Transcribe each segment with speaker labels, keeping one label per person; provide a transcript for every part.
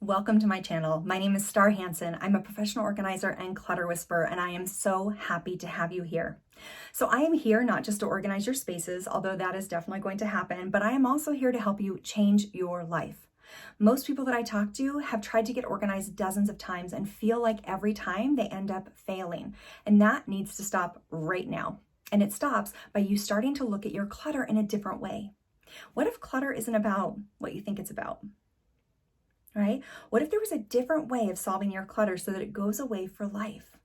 Speaker 1: Welcome to my channel. My name is Hansen. I'm a professional organizer and clutter whisperer, and I am so happy to have you here. So I am here not just to organize your spaces, although that is definitely going to happen, but I am also here to help you change your life. Most people that I talk to have tried to get organized dozens of times and feel like every time they end up failing, and that needs to stop right now. And it stops by you starting to look at your clutter in a different way. What if clutter isn't about what you think it's about? Right? What if there was a different way of solving your clutter so that it goes away for life?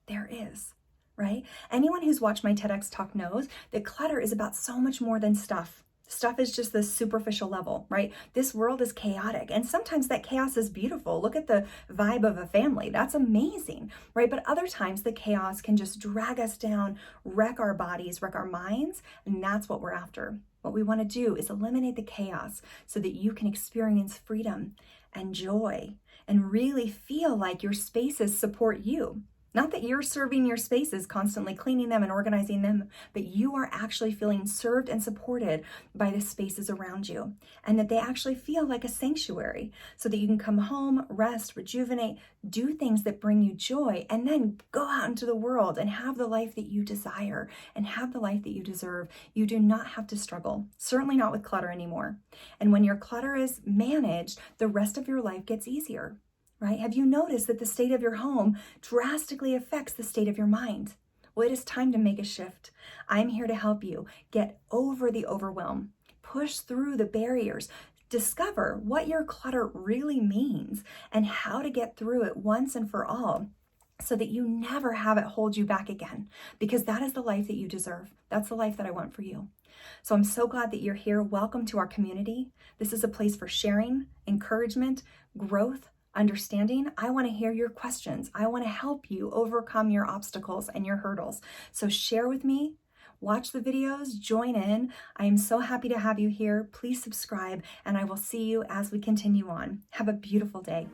Speaker 1: There is, right? Anyone who's watched my TEDx talk knows that clutter is about so much more than stuff. Stuff is just the superficial level, right? This world is chaotic, and sometimes that chaos is beautiful. Look at the vibe of a family. That's amazing, right? But other times the chaos can just drag us down, wreck our bodies, wreck our minds, and that's what we're after. What we want to do is eliminate the chaos so that you can experience freedom and joy and really feel like your spaces support you. Not that you're serving your spaces, constantly cleaning them and organizing them, but you are actually feeling served and supported by the spaces around you, and that they actually feel like a sanctuary so that you can come home, rest, rejuvenate, do things that bring you joy, and then go out into the world and have the life that you desire and have the life that you deserve. You do not have to struggle, certainly not with clutter anymore. And when your clutter is managed, the rest of your life gets easier. Right? Have you noticed that the state of your home drastically affects the state of your mind? Well, it is time to make a shift. I'm here to help you get over the overwhelm, push through the barriers, discover what your clutter really means and how to get through it once and for all, so that you never have it hold you back again, because that is the life that you deserve. That's the life that I want for you. So I'm so glad that you're here. Welcome to our community. This is a place for sharing, encouragement, growth, understanding. I want to hear your questions. I want to help you overcome your obstacles and your hurdles. So share with me, watch the videos, join in. I am so happy to have you here. Please subscribe, and I will see you as we continue on. Have a beautiful day.